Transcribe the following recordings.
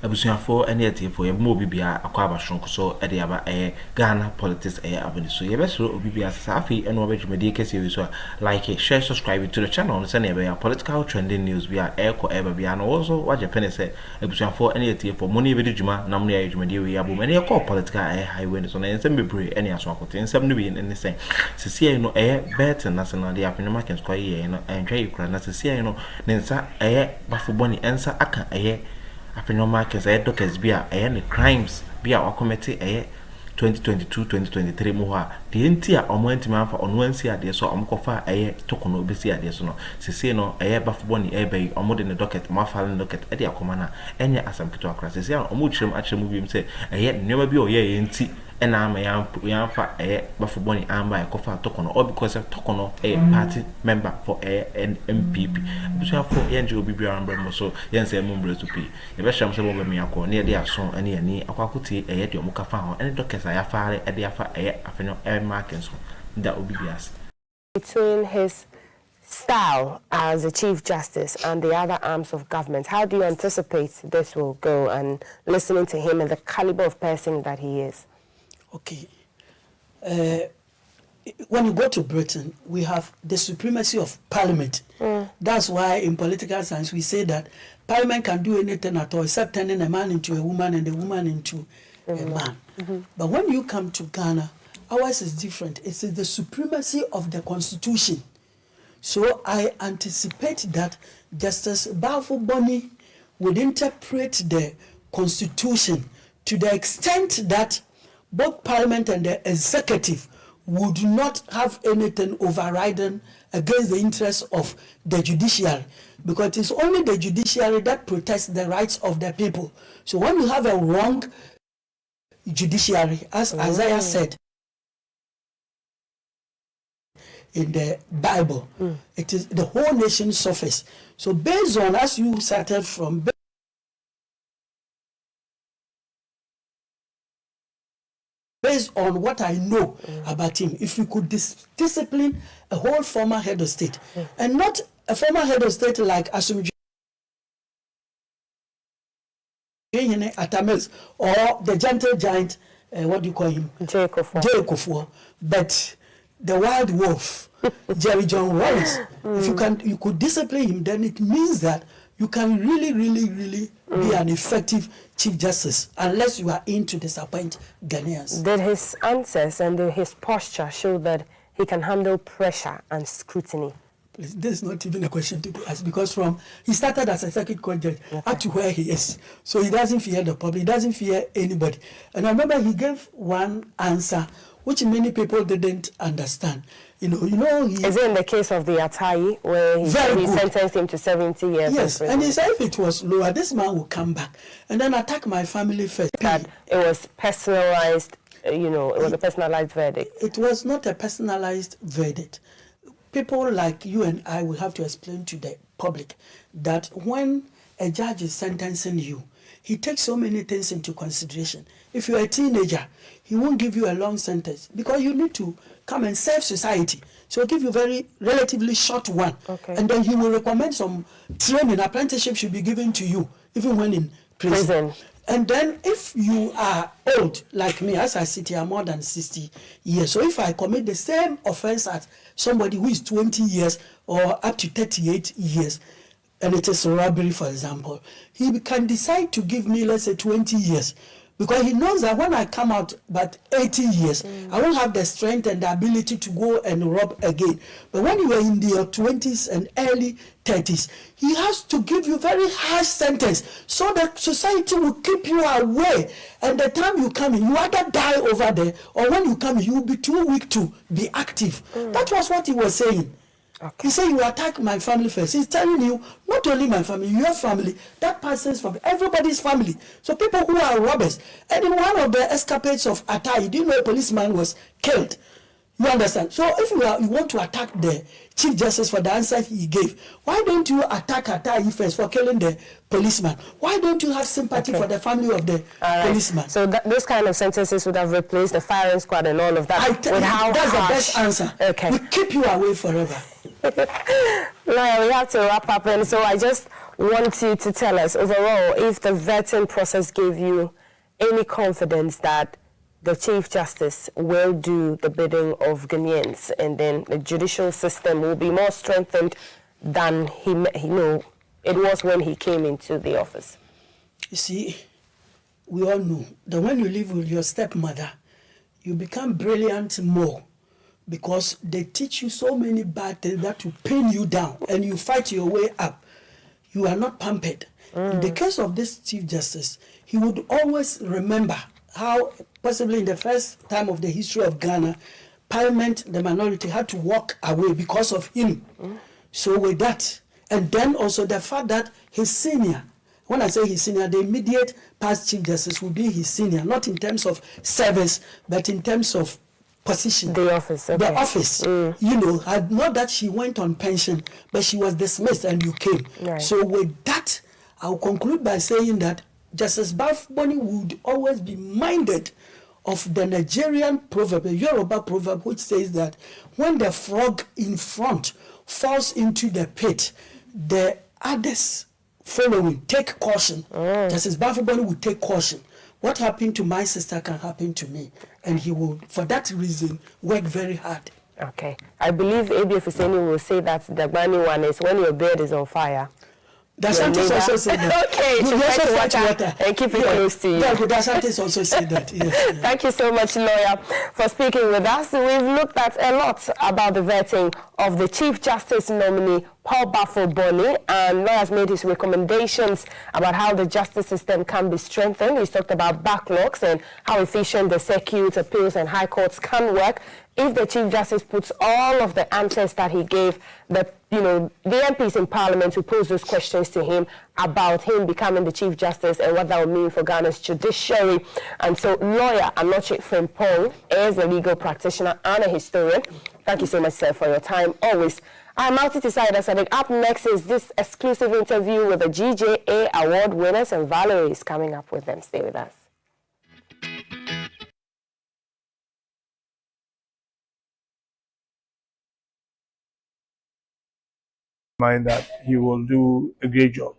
abusuafo ene etifo ye mo bibia akwa abashonko so e de aba Ghana politics abani so ye beso obibia sa afi eno obedwumadi kese we so like share subscribe to the channel so na be political trending news bia eba bia no also waje pene se abusuafo ene etifo mo ne be dwuma na mo ne adwumadi we abo me ne call political highway so na ensem bebre ene aso akote ensem no be ene se sisi no bet national de A.Markin kwa ye no entwa yikura na sisi no ne nsa Baffour boni ensa aka A.Markin Docket bia ne crimes bia wakomete 2022-2023 mu ha de enti a omo antima afa ono ansi ade so omkofa tokono obesi ade so no sisi no Baffour boni bai omo de ne Docket ma fa ne Docket de akoma na enye asam kito akra sisi a omo achirem bi mse nyoma bi o ye enti ena ama ya fa Baffour boni amba ekofa tokono all because of tokono party member for MPP so for yenje obi bia ambra so yense mo mbrezu pi ye be sham so bo me akọ ne de aso ene ani akwakote de omuka fa ho ene Docket ya faare de afa afenyo A.Markin so da obi bias between his style as a Chief Justice and the other arms of government. How do you anticipate this will go, and listening to him and the caliber of person that he is? Okay. When you go to Britain, we have the supremacy of Parliament. That's why in political science we say that Parliament can do anything at all except turning a man into a woman and a woman into a man. But when you come to Ghana, ours is different. It's the supremacy of the Constitution. So I anticipate that Justice Baffour Boni would interpret the Constitution to the extent that both Parliament and the Executive would not have anything overriding against the interests of the judiciary, because it is only the judiciary that protects the rights of the people. So when you have a wrong judiciary, as Isaiah said in the Bible, it is the whole nation suffers. So based on, as you started from, based on what I know about him, if we could discipline a whole former head of state, and not a former head of state like Asumdwe Atames or the gentle giant, what do you call him? Akuffo. But the wild wolf, Jerry John Wallace. If you could discipline him, then it means that you can really be an effective Chief Justice, unless you are in to disappoint Ghanaians. Did his answers and his posture show that he can handle pressure and scrutiny? This is not even a question to be asked, because he started as a circuit court judge up to where he is. So he doesn't fear the public, he doesn't fear anybody. And I remember he gave one answer which many people didn't understand. Is it in the case of the Atai, where he sentenced him to 70 years? Yes, and he said if it was lower, this man will come back and then attack my family first. That it was personalized, it was a personalized verdict. It was not a personalized verdict. People like you and I will have to explain to the public that when a judge is sentencing you, he takes so many things into consideration. If you're a teenager, he won't give you a long sentence because you need to come and serve society. So he'll give you a very relatively short one. Okay. And then he will recommend some training, apprenticeship should be given to you, even when in prison. And then if you are old, like me, as I sit here, more than 60 years. So if I commit the same offense as somebody who is 20 years or up to 38 years, and it is robbery, for example, he can decide to give me, let's say, 20 years. Because he knows that when I come out about 80 years, I won't have the strength and the ability to go and rob again. But when you are in your 20s and early 30s, he has to give you very harsh sentence so that society will keep you away. And the time you come in, you either die over there, or when you come in, you will be too weak to be active. That was what he was saying. Okay. He said, you attack my family first. He's telling you, not only my family, your family, that person's family, everybody's family. So people who are robbers. And in one of the escapades of Atai, you didn't know a policeman was killed. You understand? So if you want to attack the Chief Justice for the answer he gave, why don't you attack Atai first for killing the policeman? Why don't you have sympathy for the family of the policeman? So those kind of sentences would have replaced the firing squad and all of that. That's the best answer. Okay. We keep you away forever. Lawyer, we have to wrap up, and so I just want you to tell us overall if the vetting process gave you any confidence that the Chief Justice will do the bidding of Ghanaians, and then the judicial system will be more strengthened than it was when he came into the office. You see, we all know that when you live with your stepmother, you become brilliant more, because they teach you so many bad things that will pin you down and you fight your way up. You are not pampered. In the case of this Chief Justice, he would always remember how, possibly in the first time of the history of Ghana, Parliament, the minority, had to walk away because of him. So with that, and then also the fact that his senior, when I say his senior, the immediate past Chief Justice will be his senior, not in terms of service, but in terms of position. The office, okay. The office. Not that she went on pension, but she was dismissed and you came. Right. So with that, I'll conclude by saying that Justice Baffour would always be minded of the Nigerian proverb, the Yoruba proverb, which says that when the frog in front falls into the pit, the others following take caution. Justice Baffour would take caution. What happened to my sister can happen to me, and he will, for that reason, work very hard. Okay. I believe ABF Husseini will say that the Gbani one is when your beard is on fire. The Ashantis also say that. Okay, you also fetch water and keep it close to you. Yeah, the Ashantis also say that. Yes. Thank you so much, lawyer, for speaking with us. We've looked at a lot about the vetting of the Chief Justice nominee, Paul Baffour Bonny, and lawyers made his recommendations about how the justice system can be strengthened. He's talked about backlogs and how efficient the circuit, appeals, and high courts can work if the Chief Justice puts all of the answers that he gave the MPs in Parliament who posed those questions to him about him becoming the Chief Justice and what that would mean for Ghana's judiciary. And so, lawyer Anoche Frimpong is a legal practitioner and a historian. Thank you so much, sir, for your time. Always. I'm multi-decided. Sadiq. Up next is this exclusive interview with the GJA award winners, and Valerie is coming up with them. Stay with us. Mind that he will do a great job.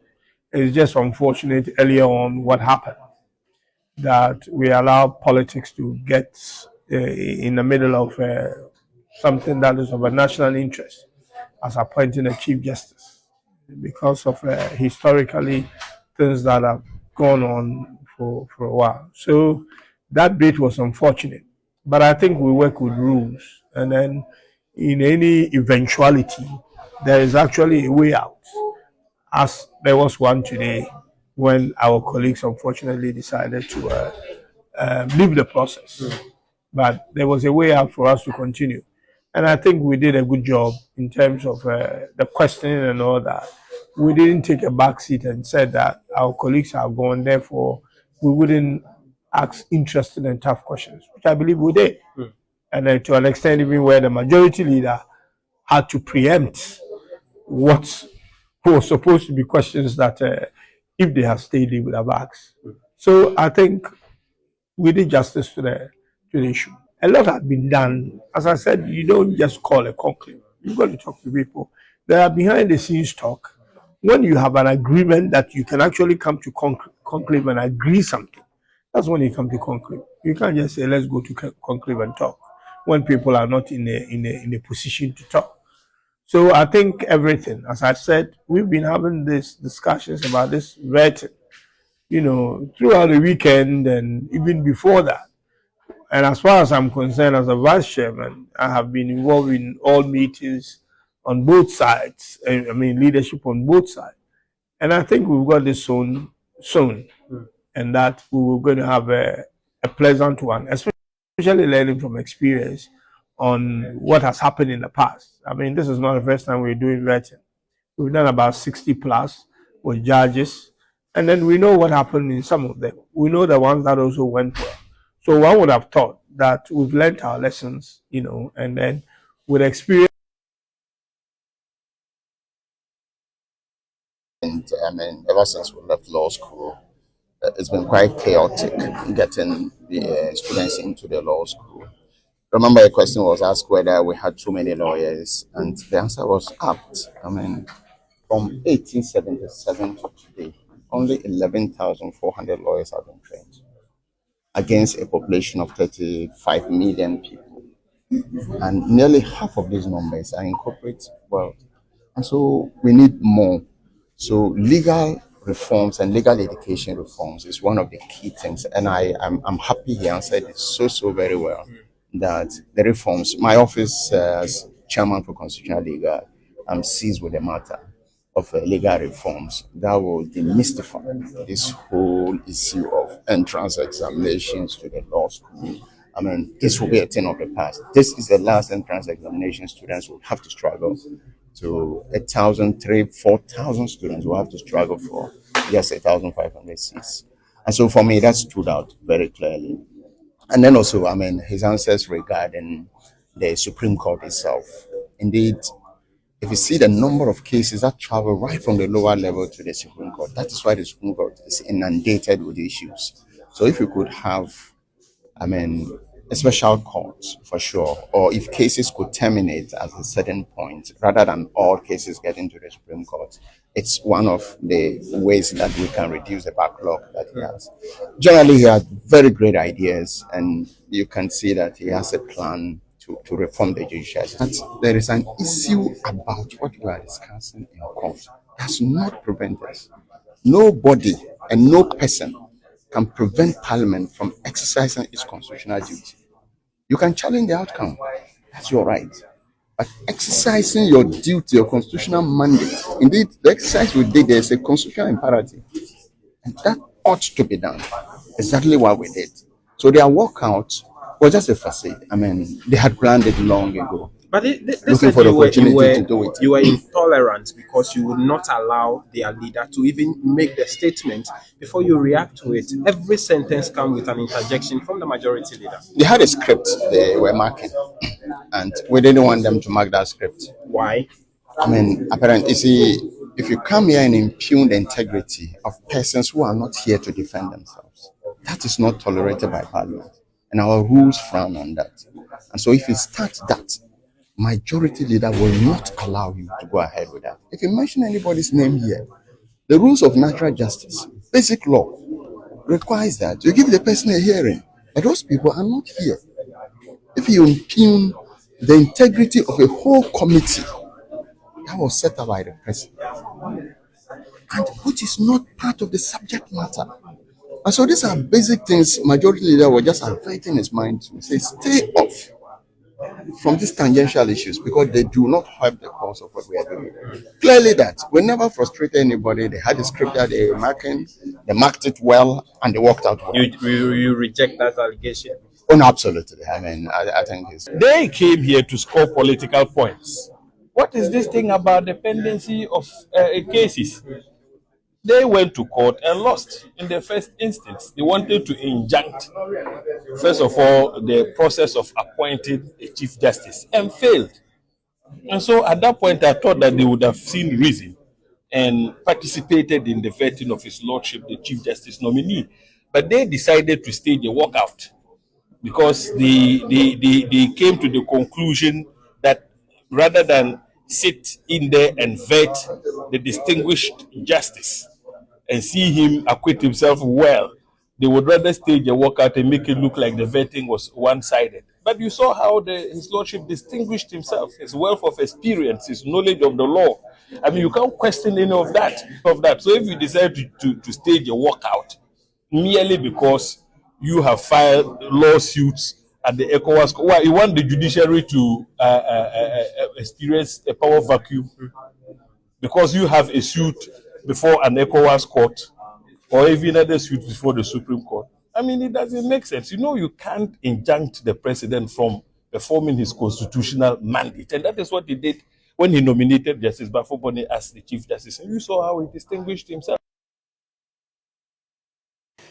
It's just unfortunate earlier on what happened, that we allow politics to get in the middle of something that is of a national interest, as appointing a Chief Justice, because of historically things that have gone on for a while. So that bit was unfortunate. But I think we work with rules, and then in any eventuality, there is actually a way out, as there was one today when our colleagues unfortunately decided to leave the process. But there was a way out for us to continue. And I think we did a good job in terms of the questioning and all that. We didn't take a back seat and said that our colleagues have gone, therefore we wouldn't ask interesting and tough questions, which I believe we did. And then to an extent, even where the majority leader had to preempt what was supposed to be questions that if they had stayed, they would have asked. So I think we did justice to the issue. A lot had been done. As I said, you don't just call a conclave. You've got to talk to people. There are behind the scenes talk. When you have an agreement that you can actually come to conclave and agree something, that's when you come to conclave. You can't just say, let's go to conclave and talk when people are not in a position to talk. So I think everything, as I said, we've been having these discussions about this vetting, throughout the weekend and even before that. And as far as I'm concerned, as a vice chairman, I have been involved in all meetings on both sides. I mean, leadership on both sides. And I think we've got this soon, and that we were going to have a pleasant one, especially learning from experience on what has happened in the past. I mean, this is not the first time we're doing vetting. We've done about 60 plus with judges, and then we know what happened in some of them. We know the ones that also went well. So one would have thought that we've learned our lessons, and then with experience. And ever since we left law school, it's been quite chaotic getting the students into the law school. Remember, a question was asked whether we had too many lawyers, and the answer was apt. from 1877 to today, only 11,400 lawyers have been trained against a population of 35 million people. And nearly half of these numbers are in corporate world. And so we need more. So legal reforms and legal education reforms is one of the key things. And I'm happy he answered it so very well, that the reforms, my office as chairman for constitutional legal, I'm seized with the matter of legal reforms that will demystify this whole issue of entrance examinations to the law school. I mean, this will be a thing of the past. This is the last entrance examination students will have to struggle to 4,000 students will have to struggle for just 1,500 seats. And so for me, that stood out very clearly. And then also, I mean, his answers regarding the Supreme Court itself. Indeed, if you see the number of cases that travel right from the lower level to the Supreme Court, that is why the Supreme Court is inundated with issues. So if you could have, I mean, a special court for sure, or if cases could terminate at a certain point rather than all cases getting to the Supreme Court, it's one of the ways that we can reduce the backlog that he has. Generally, he has very great ideas, and you can see that he has a plan to reform the judiciary. But there is an issue about what we are discussing in court. Does not prevent us. Nobody and no person can prevent Parliament from exercising its constitutional duty. You can challenge the outcome. That's your right. But exercising your duty, your constitutional mandate, indeed, the exercise we did, there's a constitutional imperative. And that ought to be done. Exactly what we did. So their walkout was just a facade. I mean, they had planned it long ago. But this Looking for the opportunity to do it. You were intolerant because you would not allow their leader to even make the statement before you react to it. Every sentence comes with an interjection from the majority leader. They had a script they were marking, and we didn't want them to mark that script. Why? I mean, apparently, you see, if you come here and impugn the integrity of persons who are not here to defend themselves, that is not tolerated by Parliament. And our rules frown on that. And so if you start that, majority leader will not allow you to go ahead with that. If you mention anybody's name here, the rules of natural justice, basic law, requires that you give the person a hearing. And those people are not here. If you impugn the integrity of a whole committee that was set up by the president, and which is not part of the subject matter. And so these are basic things majority leader was just averting his mind to say, stay off from these tangential issues because they do not help the cause of what we are doing. Clearly that we never frustrated anybody. They had a script that they marked it well, and they worked out well. You reject that allegation? Oh, no, absolutely. I mean, I think it's... They came here to score political points. What is this thing about dependency of cases? They went to court and lost in the first instance. They wanted to injunct, first of all, the process of appointing a chief justice and failed. And so at that point, I thought that they would have seen reason and participated in the vetting of His Lordship, the Chief Justice nominee. But they decided to stage a walkout because they came to the conclusion that rather than sit in there and vet the distinguished justice and see him acquit himself well, they would rather stage a walkout and make it look like the vetting was one-sided. But you saw how His Lordship distinguished himself, his wealth of experience, his knowledge of the law. I mean, you can't question any of that. So if you decide to stage a walkout merely because you have filed lawsuits at the ECOWAS, why you want the judiciary to experience a power vacuum because you have a suit before an ECOWAS court or even other suit before the Supreme Court. I mean, it doesn't make sense. You know, you can't injunct the president from performing his constitutional mandate. And that is what he did when he nominated Justice Baffour as the Chief Justice. And you saw how he distinguished himself.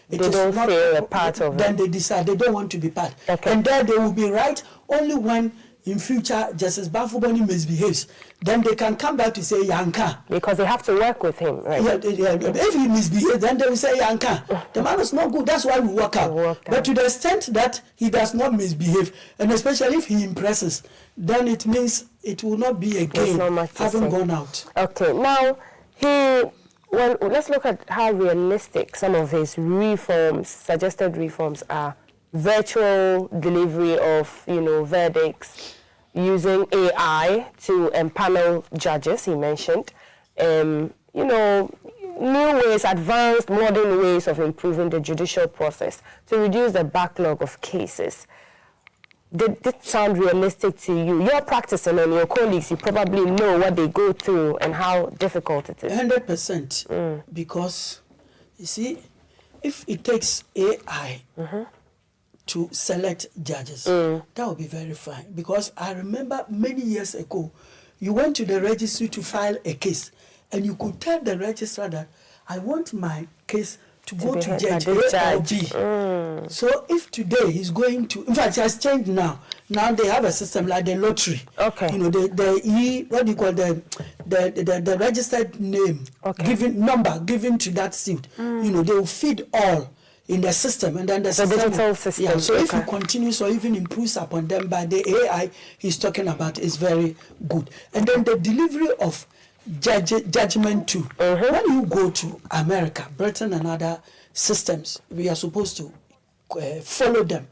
They don't feel a part of it. Then they decide they don't want to be part. Okay. And then they will be right only when in future Justice Baffour misbehaves. Then they can come back to say Yanka. Because they have to work with him, right? Yeah, if he misbehaves, then they will say Yanka. The man is not good. That's why we work out. But to the extent that he does not misbehave, and especially if he impresses, then it means it will not be a gain having gone out. Okay, now Well, let's look at how realistic some of his reforms, suggested reforms, are. Virtual delivery of, verdicts, using AI to empanel judges, he mentioned. New ways, advanced modern ways of improving the judicial process to reduce the backlog of cases. Did it sound realistic to you? You're practicing, and your colleagues, you probably know what they go through and how difficult it is. 100%. Because, you see, if it takes AI to select judges, that would be very fine. Because I remember many years ago, you went to the registry to file a case, and you could tell the registrar that I want my case to go to Judge A or B. So if today he's going to, in fact, it has changed now. Now they have a system like the lottery. Okay. What do you call the registered name, number given to that suit. They will feed all in the system, and then the digital system. Yeah. So if you continue or even improves upon them by the AI he's talking about is very good. And then the delivery of judgment too. When you go to America, Britain, and other systems, we are supposed to follow them.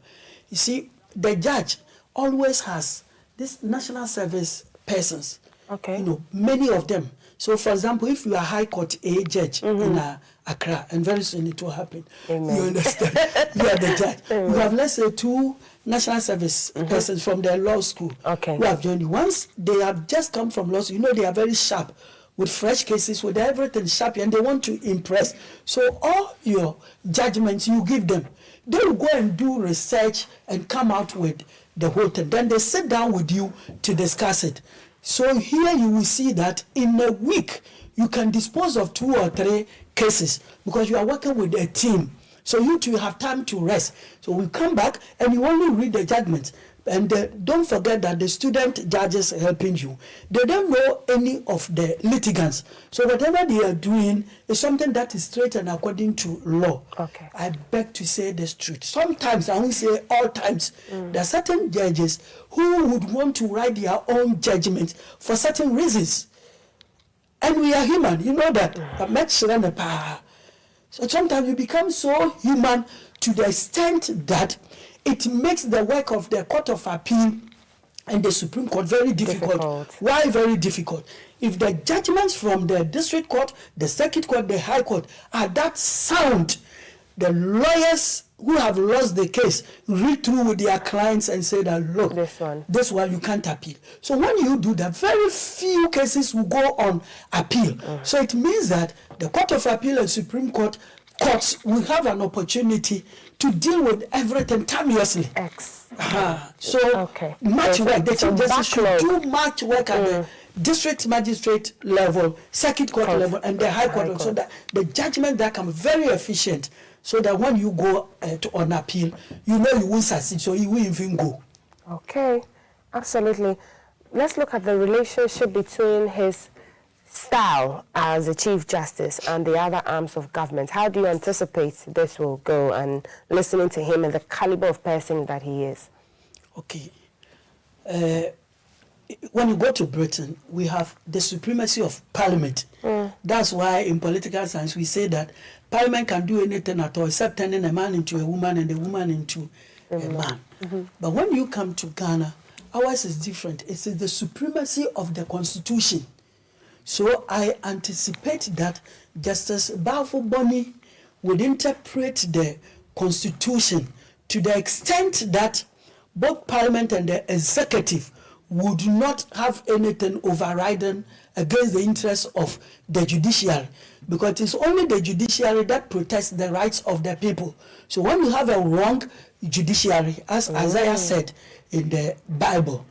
You see, the judge always has this national service persons. Okay. Many of them. So, for example, if you are High Court A judge in Accra, and very soon it will happen. Amen. You understand? You are the judge. You have, let's say, 2 national service persons from their law school who have joined you. Once they have just come from law school, they are very sharp with fresh cases, with everything sharp, and they want to impress. So all your judgments you give them, they will go and do research and come out with the whole thing. Then they sit down with you to discuss it. So here you will see that in a week, you can dispose of 2 or 3 cases because you are working with a team. So you two have time to rest. So we come back and you only read the judgments. And don't forget that the student judges are helping you. They don't know any of the litigants. So whatever they are doing is something that is straight and according to law. Okay. I beg to say this truth. Sometimes, I won't say all times, there are certain judges who would want to write their own judgment for certain reasons. And we are human, you know that. So sometimes you become so human to the extent that it makes the work of the Court of Appeal and the Supreme Court very difficult. Why very difficult? If the judgments from the District Court, the Circuit Court, the High Court are that sound, the lawyers who have lost the case read through with their clients and say that, look, this one you can't appeal. So when you do that, very few cases will go on appeal. So it means that the Court of Appeal and Supreme Court courts will have an opportunity to deal with everything timelessly. So much work. The Chief Justice should do much work at the district magistrate level, circuit court level, and the high court, so that the judgment that can be very efficient, so that when you go on appeal, you know you won't succeed, so you will even go. Okay, absolutely. Let's look at the relationship between his style as a Chief Justice and the other arms of government. How do you anticipate this will go, and listening to him and the caliber of person that he is? Okay. When you go to Britain, we have the supremacy of Parliament. That's why in political science we say that Parliament can do anything at all except turning a man into a woman and a woman into a man. But when you come to Ghana, ours is different. It's the supremacy of the Constitution. So I anticipate that Justice Baffour would interpret the Constitution to the extent that both Parliament and the Executive would not have anything overriding against the interests of the judiciary, because it is only the judiciary that protects the rights of the people. So when you have a wrong judiciary, as Isaiah said in the Bible,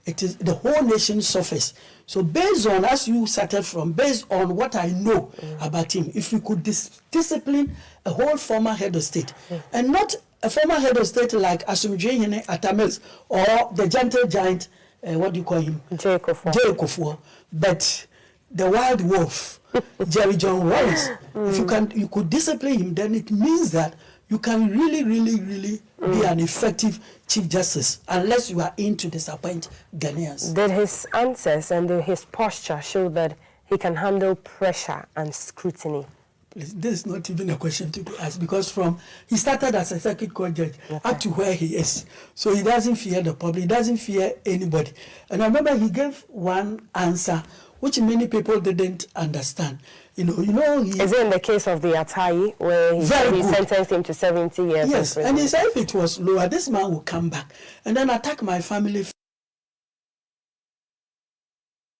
it is the whole nation suffers. So based on, as you started from, based on what I know about him, if we could discipline a whole former head of state, and not a former head of state like Asumdwe Atamils or the gentle giant, what do you call him? Akuffo, but the wild wolf, Jerry John Wallace. If you could discipline him, then it means that you can really be an effective Chief Justice, unless you are in to disappoint Ghanaians. Did his answers and his posture show that he can handle pressure and scrutiny? This is not even a question to be asked because he started as a circuit court judge up to where he is. So he doesn't fear the public, he doesn't fear anybody. And I remember he gave one answer which many people didn't understand. Is it in the case of the Atai where he sentenced him to 70 years? Yes, and he said if it was lower, this man will come back and then attack my family.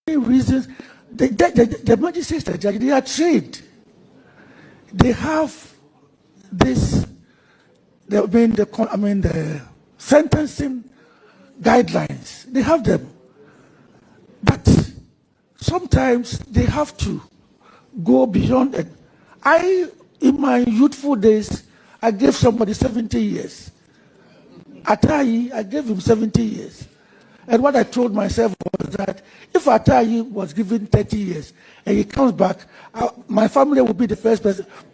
Reasons the magistrates, the judge, they are trained. They have this. The sentencing guidelines. They have them, but sometimes they have to go beyond it. In my youthful days, I gave somebody 70 years. Atai, I gave him 70 years. And what I told myself was that if Atai was given 30 years and he comes back, my family will be the first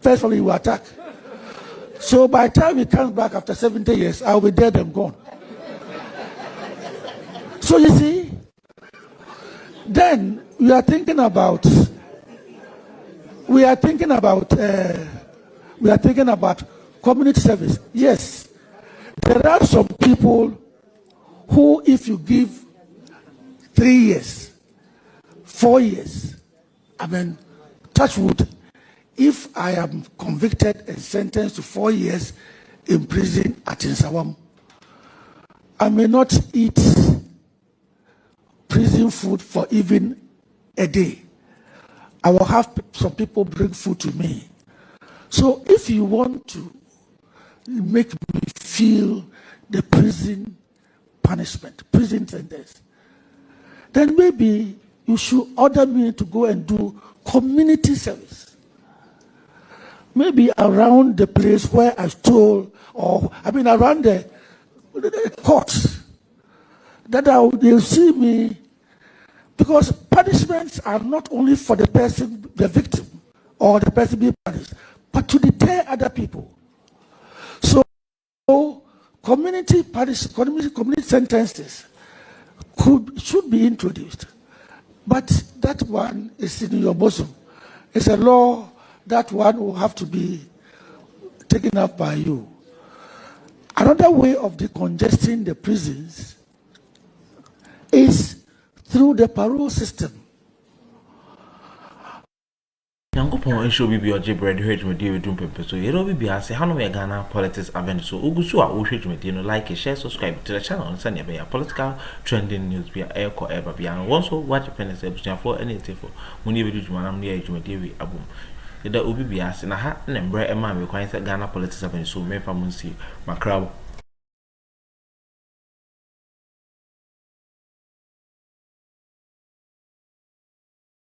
family he will attack. So by the time he comes back after 70 years, I will be dead and gone. So you see, then we are thinking about community service. Yes, there are some people who, if you give 3 years, 4 years, touch wood, if I am convicted and sentenced to 4 years in prison at Insawam, I may not eat prison food for even a day. I will have some people bring food to me. So if you want to make me feel the prison punishment, prison sentence, then maybe you should order me to go and do community service. Maybe around the place where I stole, or around the courts, that they'll see me, because punishments are not only for the person, the victim, or the person being punished, but to deter other people. So community sentences should be introduced, but that one is in your bosom. It's a law. That one will have to be taken up by you. Another way of decongesting the prisons is through the parole system. Yankopon ensho bibi oje bread hwet me dey wedum pepe so yero bibi ase hanu me Ghana politics event so ogusu a wo hwet me dey no like, share, subscribe to the channel so na be political trending news be eko eba bia no won so watch penis ebusia for anything for muni be djuma na muni edwuma dey we abum ida obi bia ase na ha na mbre ema me kwan se Ghana politics event so me fa munsi makrab